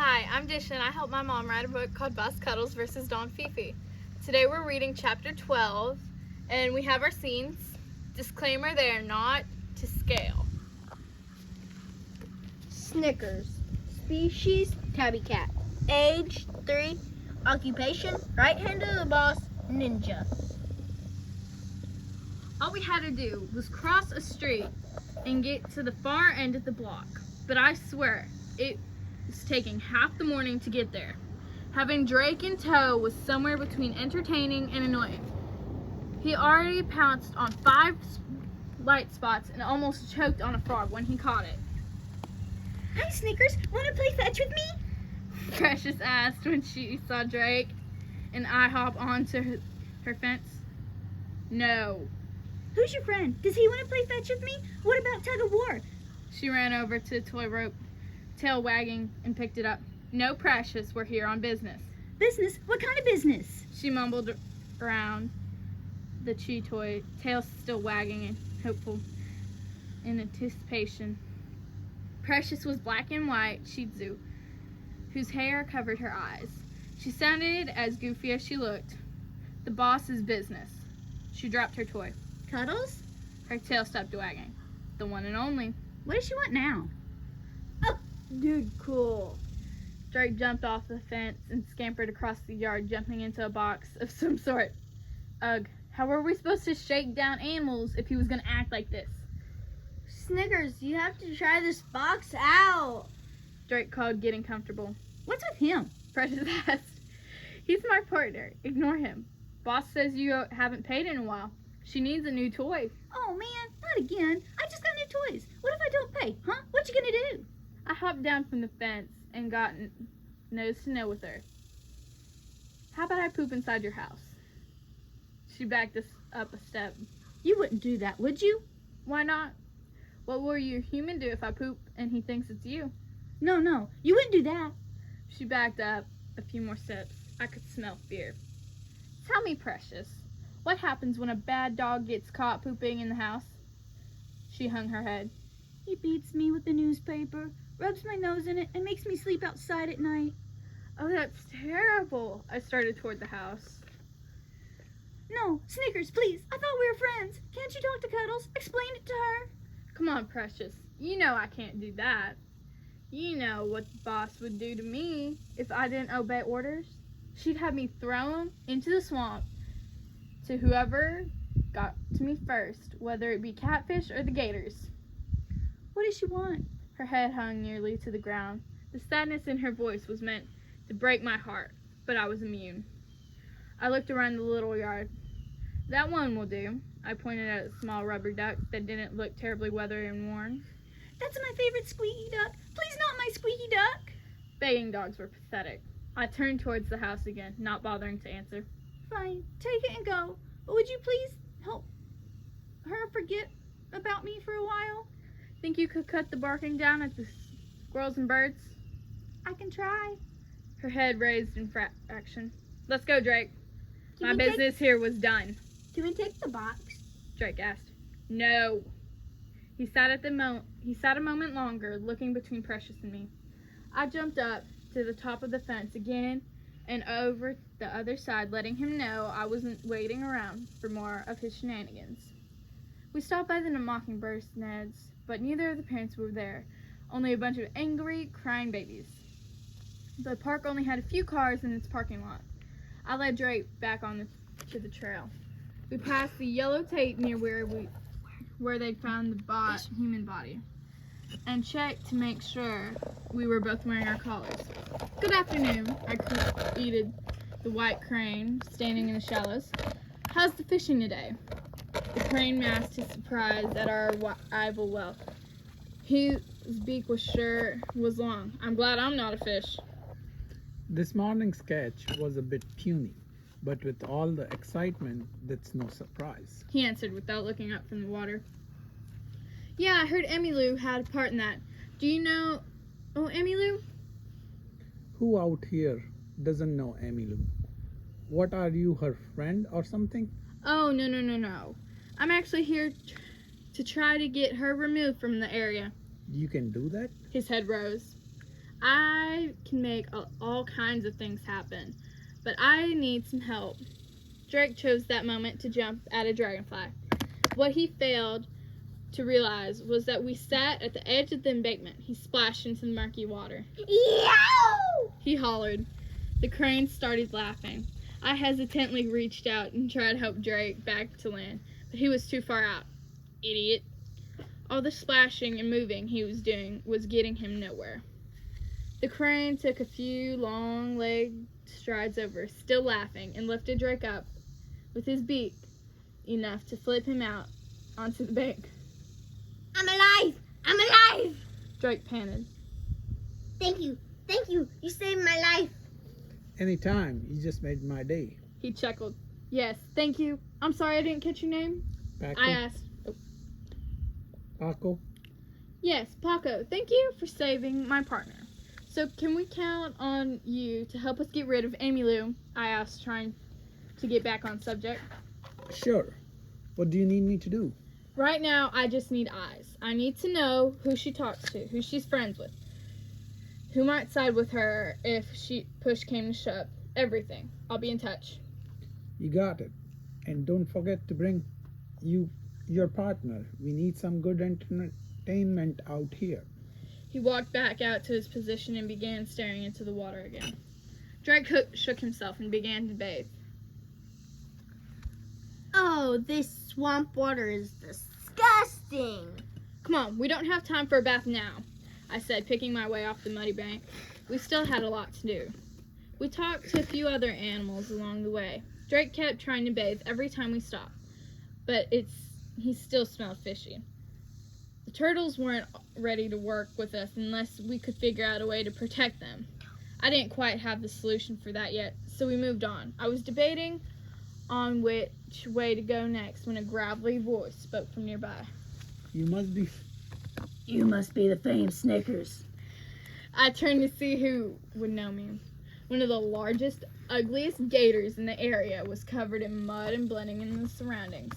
Hi, I'm Dish and I help my mom write a book called Cuddles versus Don Fifi. Today we're reading chapter 12 and we have our scenes. Disclaimer, they are not to scale. Snickers. Species, tabby cat. Age, 3. Occupation, right hand of the boss, ninja. All we had to do was cross a street and get to the far end of the block. But I swear, it was taking half the morning to get there. Having Drake in tow was somewhere between entertaining and annoying. He already pounced on 5 light spots and almost choked on a frog when he caught it. Hi, Snickers. Want to play fetch with me? Precious asked when she saw Drake and I hop onto her fence. No. Who's your friend? Does he want to play fetch with me? What about tug of war? She ran over to the toy rope, tail wagging, and picked it up. No, Precious, we're here on business. Business? What kind of business? She mumbled around the chew toy, tail still wagging and hopeful in anticipation. Precious was black and white Shih Tzu, whose hair covered her eyes. She sounded as goofy as she looked. The boss's business. She dropped her toy. Cuddles? Her tail stopped wagging. The one and only. What does she want now? Oh, dude, cool. Drake jumped off the fence and scampered across the yard, jumping into a box of some sort. Ugh, how were we supposed to shake down animals if he was going to act like this? Snickers, you have to try this box out. Drake called, getting comfortable. What's with him? Precious asked. He's my partner. Ignore him. Boss says you haven't paid in a while. She needs a new toy. Oh, man, not again. I just got new toys. What if I don't pay, huh? What you gonna do? I hopped down from the fence and got nose to nose with her. How about I poop inside your house? She backed us up a step. You wouldn't do that, would you? Why not? What will your human do if I poop and he thinks it's you? No, you wouldn't do that. She backed up a few more steps. I could smell fear. Tell me, Precious, what happens when a bad dog gets caught pooping in the house? She hung her head. He beats me with the newspaper, rubs my nose in it, and makes me sleep outside at night. Oh, that's terrible. I started toward the house. No, Snickers, please. I thought we were friends. Can't you talk to Cuddles? Explain it to her. Come on, Precious. You know I can't do that. You know what the boss would do to me if I didn't obey orders. She'd have me thrown into the swamp to whoever got to me first, whether it be catfish or the gators. What does she want? Her head hung nearly to the ground. The sadness in her voice was meant to break my heart, but I was immune. I looked around the little yard. That one will do. I pointed at a small rubber duck that didn't look terribly weathered and worn. That's my favorite squeaky duck. Please, not my squeaky duck. Begging dogs were pathetic. I turned towards the house again, not bothering to answer. Fine, take it and go. But would you please help her forget about me for a while? Think you could cut the barking down at the squirrels and birds? I can try. Her head raised in fraction. Let's go, Drake. My business here was done. Can we take the box? Drake asked. No. He sat a moment longer, looking between Precious and me. I jumped up to the top of the fence again and over the other side, letting him know I wasn't waiting around for more of his shenanigans. We stopped by the mockingbird nets, but neither of the parents were there, only a bunch of angry, crying babies. The park only had a few cars in its parking lot. I led Drake back to the trail. We passed the yellow tape near where they found the human body, and checked to make sure we were both wearing our collars. Good afternoon, I greeted the white crane standing in the shallows. How's the fishing today? The crane masked his surprise at our arrival well. His beak was long. I'm glad I'm not a fish. This morning's catch was a bit puny, but with all the excitement, that's no surprise. He answered without looking up from the water. Yeah, I heard Emmylou had a part in that. Do you know Emmylou? Who out here doesn't know Emmylou? What, are you her friend or something? Oh, no. I'm actually here to try to get her removed from the area. You can do that? His head rose. I can make all kinds of things happen, but I need some help. Drake chose that moment to jump at a dragonfly. What he failed to realize was that we sat at the edge of the embankment. He splashed into the murky water. Yow! He hollered. The crane started laughing. I hesitantly reached out and tried to help Drake back to land, but he was too far out. Idiot. All the splashing and moving he was doing was getting him nowhere. The crane took a few long-legged strides over, still laughing, and lifted Drake up with his beak enough to flip him out onto the bank. I'm alive! I'm alive! Drake panted. Thank you. Thank you. You saved my life. Anytime, you just made my day. He chuckled. Yes, thank you. I'm sorry I didn't catch your name. Paco? I asked. Oh. Paco? Yes, Paco. Thank you for saving my partner. So can we count on you to help us get rid of Amy Lou? I asked, trying to get back on subject. Sure. What do you need me to do? Right now, I just need eyes. I need to know who she talks to, who she's friends with, who might side with her if push came to shove. Everything. I'll be in touch. You got it. And don't forget to bring your partner. We need some good entertainment out here. He walked back out to his position and began staring into the water again. Drake shook himself and began to bathe. Oh, this swamp water is disgusting. Come on, we don't have time for a bath now, I said, picking my way off the muddy bank. We still had a lot to do. We talked to a few other animals along the way. Drake kept trying to bathe every time we stopped, but he still smelled fishy. The turtles weren't ready to work with us unless we could figure out a way to protect them. I didn't quite have the solution for that yet, so we moved on. I was debating on which way to go next when a gravelly voice spoke from nearby. You must be the famed Snickers. I turned to see who would know me. One of the largest, ugliest gators in the area was covered in mud and blending in the surroundings.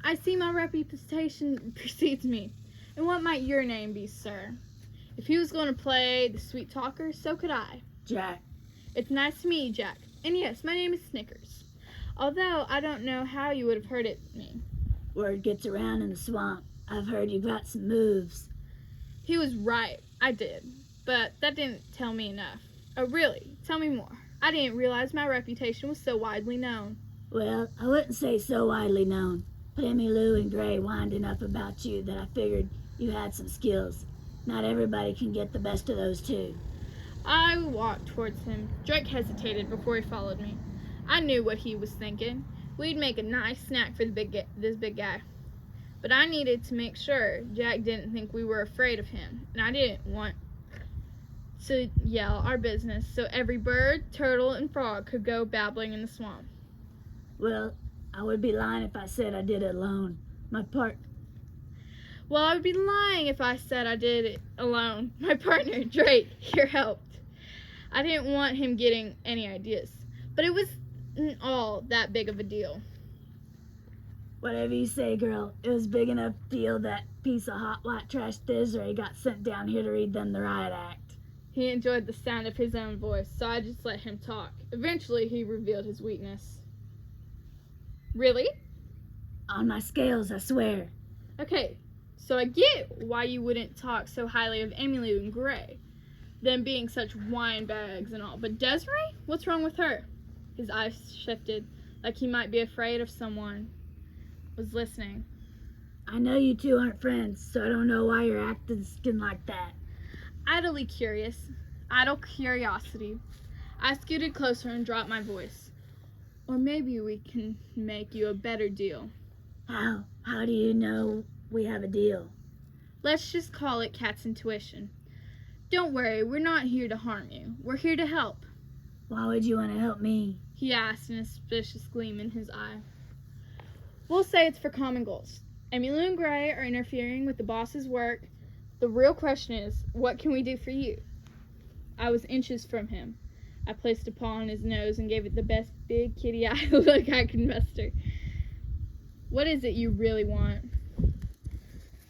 I see my reputation precedes me. And what might your name be, sir? If he was going to play the sweet talker, so could I. Jack. It's nice to meet you, Jack. And yes, my name is Snickers. Although I don't know how you would have heard it me. Word gets around in the swamp. I've heard you got some moves. He was right. I did. But that didn't tell me enough. Oh, really? Tell me more. I didn't realize my reputation was so widely known. Well, I wouldn't say so widely known. But Emmy Lou and Gray whined enough about you that I figured you had some skills. Not everybody can get the best of those two. I walked towards him. Drake hesitated before he followed me. I knew what he was thinking. We'd make a nice snack for this big guy. But I needed to make sure Jack didn't think we were afraid of him, and I didn't want to yell our business so every bird, turtle, and frog could go babbling in the swamp. Well, I would be lying if I said I did it alone. Well, I would be lying if I said I did it alone. My partner, Drake, here helped. I didn't want him getting any ideas, but it wasn't all that big of a deal. Whatever you say, girl. It was big enough deal that piece of hot white trash Desiree got sent down here to read them the riot act. He enjoyed the sound of his own voice, so I just let him talk. Eventually, he revealed his weakness. Really? On my scales, I swear. Okay, so I get why you wouldn't talk so highly of Emily and Gray, them being such wine bags and all. But Desiree? What's wrong with her? His eyes shifted, like he might be afraid of someone was listening. I know you two aren't friends, so I don't know why you're acting like that. Idle curiosity. I scooted closer and dropped my voice. Or maybe we can make you a better deal. How? How do you know we have a deal? Let's just call it cat's intuition. Don't worry, we're not here to harm you. We're here to help. Why would you want to help me? He asked, in a suspicious gleam in his eye. We'll say it's for common goals. Emily and Gray are interfering with the boss's work. The real question is, what can we do for you? I was inches from him. I placed a paw on his nose and gave it the best big kitty eye look I could muster. What is it you really want?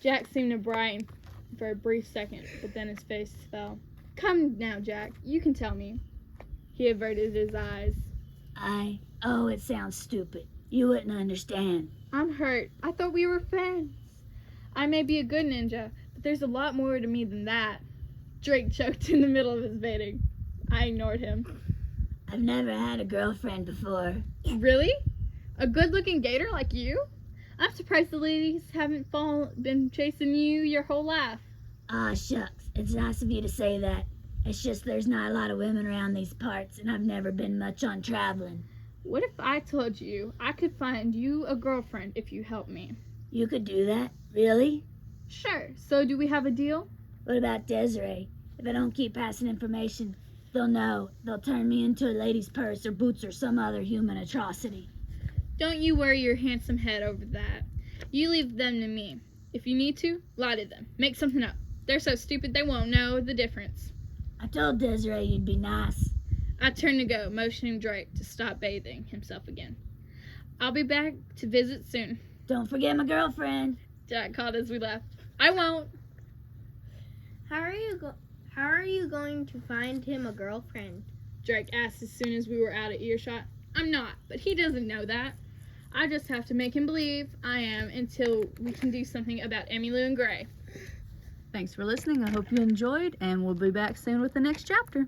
Jack seemed to brighten for a brief second, but then his face fell. Come now, Jack. You can tell me. He averted his eyes. Oh, it sounds stupid. You wouldn't understand. I'm hurt. I thought we were friends. I may be a good ninja, but there's a lot more to me than that. Drake choked in the middle of his baiting. I ignored him. I've never had a girlfriend before. Really? A good-looking gator like you? I'm surprised the ladies haven't been chasing you your whole life. Aw, shucks. It's nice of you to say that. It's just there's not a lot of women around these parts, and I've never been much on traveling. What if I told you I could find you a girlfriend if you help me? You could do that? Really? Sure. So do we have a deal? What about Desiree? If I don't keep passing information, they'll know. They'll turn me into a lady's purse or boots or some other human atrocity. Don't you worry your handsome head over that. You leave them to me. If you need to, lie to them. Make something up. They're so stupid they won't know the difference. I told Desiree you'd be nice. I turned to go, motioning Drake to stop bathing himself again. I'll be back to visit soon. Don't forget my girlfriend. Jack called as we left. I won't. How are you going to find him a girlfriend? Drake asked as soon as we were out of earshot. I'm not, but he doesn't know that. I just have to make him believe I am until we can do something about Emmylou and Gray. Thanks for listening. I hope you enjoyed, and we'll be back soon with the next chapter.